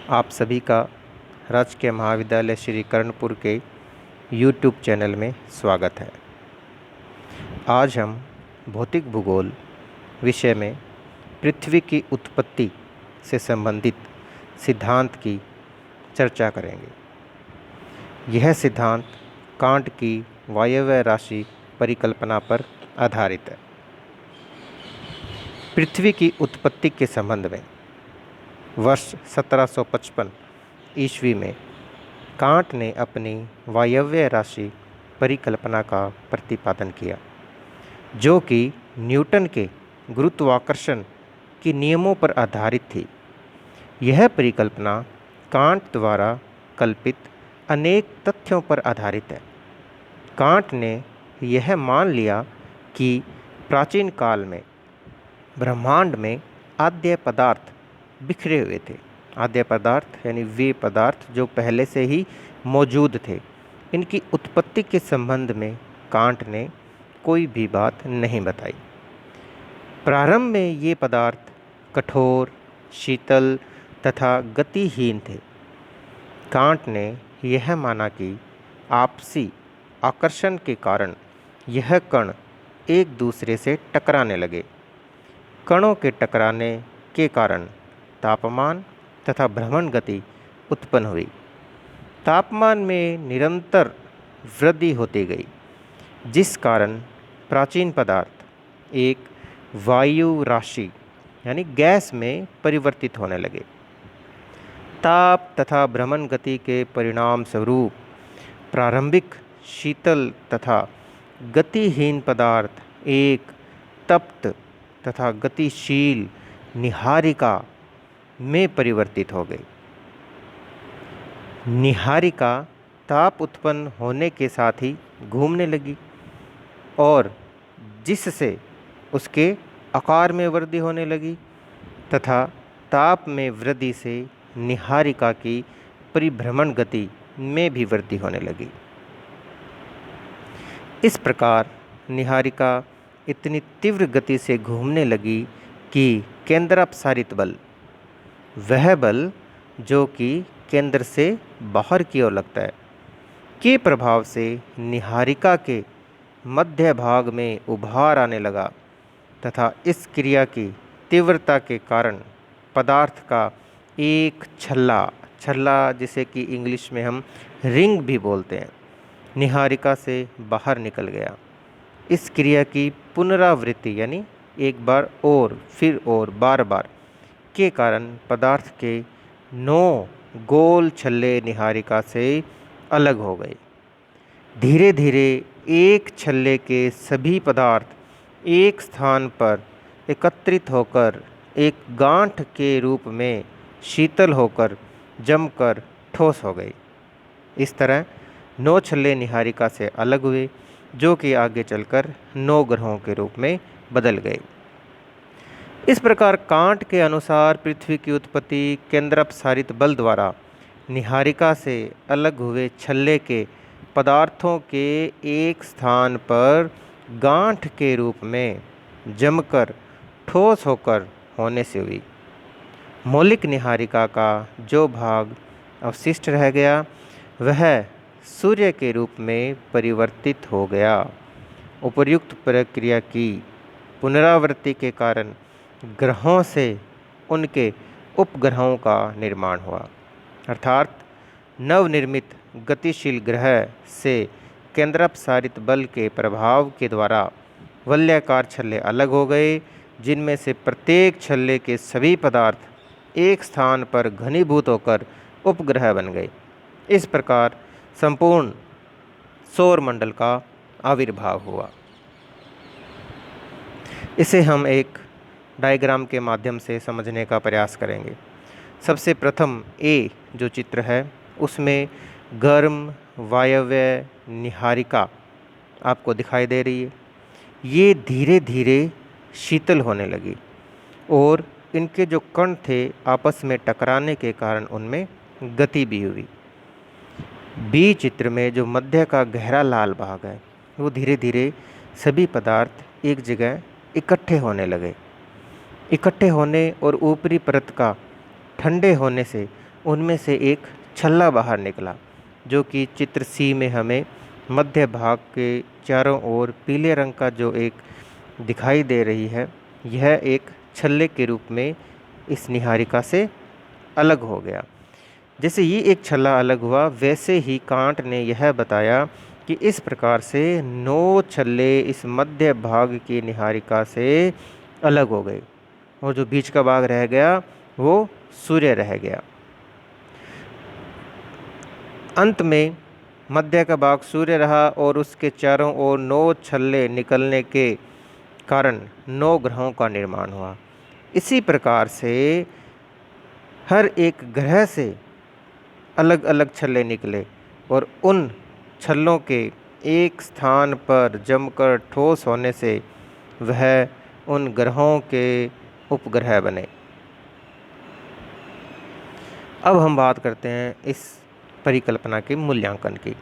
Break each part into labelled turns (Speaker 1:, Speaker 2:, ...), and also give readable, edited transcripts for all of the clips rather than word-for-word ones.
Speaker 1: आप सभी का राजकीय महाविद्यालय श्री कर्णपुर के यूट्यूब चैनल में स्वागत है। आज हम भौतिक भूगोल विषय में पृथ्वी की उत्पत्ति से संबंधित सिद्धांत की चर्चा करेंगे। यह सिद्धांत कांट की वायव्य राशि परिकल्पना पर आधारित है। पृथ्वी की उत्पत्ति के संबंध में वर्ष 1755 ईस्वी में कांट ने अपनी वायव्य राशि परिकल्पना का प्रतिपादन किया, जो कि न्यूटन के गुरुत्वाकर्षण के नियमों पर आधारित थी। यह परिकल्पना कांट द्वारा कल्पित अनेक तथ्यों पर आधारित है। कांट ने यह मान लिया कि प्राचीन काल में ब्रह्मांड में आद्य पदार्थ बिखरे हुए थे। आद्य पदार्थ यानी वे पदार्थ जो पहले से ही मौजूद थे। इनकी उत्पत्ति के संबंध में कांट ने कोई भी बात नहीं बताई। प्रारंभ में ये पदार्थ कठोर, शीतल तथा गतिहीन थे। कांट ने यह माना कि आपसी आकर्षण के कारण यह कण एक दूसरे से टकराने लगे। कणों के टकराने के कारण तापमान तथा भ्रमण गति उत्पन्न हुई। तापमान में निरंतर वृद्धि होती गई, जिस कारण प्राचीन पदार्थ एक वायु राशि यानी गैस में परिवर्तित होने लगे। ताप तथा भ्रमण गति के परिणाम स्वरूप प्रारंभिक शीतल तथा गतिहीन पदार्थ एक तप्त तथा गतिशील नीहारिका में परिवर्तित हो गई। नीहारिका ताप उत्पन्न होने के साथ ही घूमने लगी और जिससे उसके आकार में वृद्धि होने लगी तथा ताप में वृद्धि से नीहारिका की परिभ्रमण गति में भी वृद्धि होने लगी। इस प्रकार नीहारिका इतनी तीव्र गति से घूमने लगी कि केंद्रापसारित बल, वह बल जो कि केंद्र से बाहर की ओर लगता है, के प्रभाव से नीहारिका के मध्य भाग में उभार आने लगा तथा इस क्रिया की तीव्रता के कारण पदार्थ का एक छल्ला जिसे कि इंग्लिश में हम रिंग भी बोलते हैं, नीहारिका से बाहर निकल गया। इस क्रिया की पुनरावृत्ति यानी एक बार और फिर और बार बार के कारण पदार्थ के 9 गोल छल्ले नीहारिका से अलग हो गए। धीरे धीरे एक छल्ले के सभी पदार्थ एक स्थान पर एकत्रित होकर एक गांठ के रूप में शीतल होकर जमकर ठोस हो गई। इस तरह 9 छल्ले नीहारिका से अलग हुए, जो कि आगे चलकर 9 ग्रहों के रूप में बदल गए। इस प्रकार कांट के अनुसार पृथ्वी की उत्पत्ति केंद्रापसारित बल द्वारा नीहारिका से अलग हुए छल्ले के पदार्थों के एक स्थान पर गांठ के रूप में जमकर ठोस होकर होने से हुई। मौलिक नीहारिका का जो भाग अवशिष्ट रह गया वह सूर्य के रूप में परिवर्तित हो गया। उपर्युक्त प्रक्रिया की पुनरावृत्ति के कारण ग्रहों से उनके उपग्रहों का निर्माण हुआ, अर्थात नवनिर्मित गतिशील ग्रह से केंद्रापसारित बल के प्रभाव के द्वारा वलयाकार छल्ले अलग हो गए, जिनमें से प्रत्येक छल्ले के सभी पदार्थ एक स्थान पर घनीभूत होकर उपग्रह बन गए। इस प्रकार संपूर्ण सौर मंडल का आविर्भाव हुआ। इसे हम एक डायग्राम के माध्यम से समझने का प्रयास करेंगे। सबसे प्रथम ए जो चित्र है उसमें गर्म वायव्य नीहारिका आपको दिखाई दे रही है। ये धीरे धीरे शीतल होने लगी और इनके जो कण थे आपस में टकराने के कारण उनमें गति भी हुई। बी चित्र में जो मध्य का गहरा लाल भाग है वो धीरे धीरे सभी पदार्थ एक जगह इकट्ठे होने लगे। इकट्ठे होने और ऊपरी परत का ठंडे होने से उनमें से एक छल्ला बाहर निकला, जो कि चित्र सी में हमें मध्य भाग के चारों ओर पीले रंग का जो एक दिखाई दे रही है, यह एक छल्ले के रूप में इस निहारिका से अलग हो गया। जैसे ये एक छल्ला अलग हुआ, वैसे ही कांट ने यह बताया कि इस प्रकार से 9 छल्ले इस मध्य भाग की निहारिका से अलग हो गए और जो बीच का भाग रह गया वो सूर्य रह गया। अंत में मध्य का भाग सूर्य रहा और उसके चारों ओर 9 छल्ले निकलने के कारण 9 ग्रहों का निर्माण हुआ। इसी प्रकार से हर एक ग्रह से अलग अलग छल्ले निकले और उन छल्लों के एक स्थान पर जमकर ठोस होने से वह उन ग्रहों के उपग्रह बने। अब हम बात करते हैं इस परिकल्पना के मूल्यांकन की।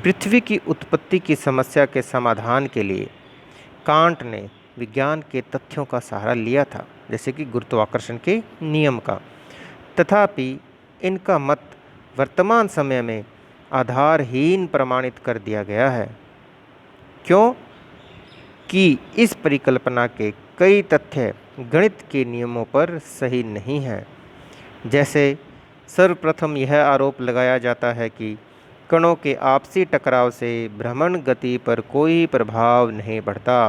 Speaker 1: पृथ्वी की उत्पत्ति की समस्या के समाधान के लिए कांट ने विज्ञान के तथ्यों का सहारा लिया था, जैसे कि गुरुत्वाकर्षण के नियम का। तथापि इनका मत वर्तमान समय में आधारहीन प्रमाणित कर दिया गया है। क्यों? कि इस परिकल्पना के कई तथ्य गणित के नियमों पर सही नहीं हैं। जैसे सर्वप्रथम यह आरोप लगाया जाता है कि कणों के आपसी टकराव से भ्रमण गति पर कोई प्रभाव नहीं पड़ता।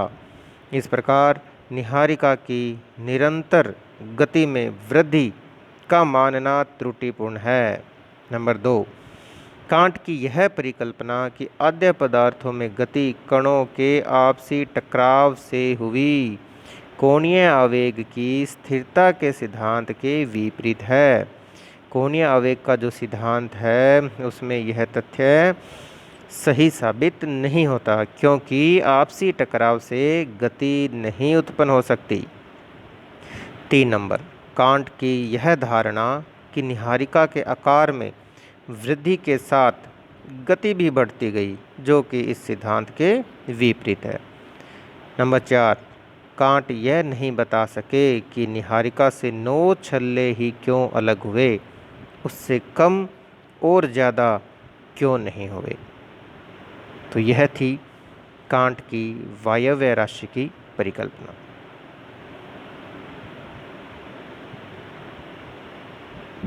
Speaker 1: इस प्रकार निहारिका की निरंतर गति में वृद्धि का मानना त्रुटिपूर्ण है। नंबर 2, कांट की यह परिकल्पना कि आद्य पदार्थों में गति कणों के आपसी टकराव से हुई कोणीय आवेग की स्थिरता के सिद्धांत के विपरीत है। कोणीय आवेग का जो सिद्धांत है उसमें यह तथ्य सही साबित नहीं होता, क्योंकि आपसी टकराव से गति नहीं उत्पन्न हो सकती। 3 नंबर, कांट की यह धारणा कि निहारिका के आकार में वृद्धि के साथ गति भी बढ़ती गई, जो कि इस सिद्धांत के विपरीत है। नंबर 4, कांट यह नहीं बता सके कि निहारिका से 9 छल्ले ही क्यों अलग हुए, उससे कम और ज़्यादा क्यों नहीं हुए। तो यह थी कांट की वायव्य राशि की परिकल्पना।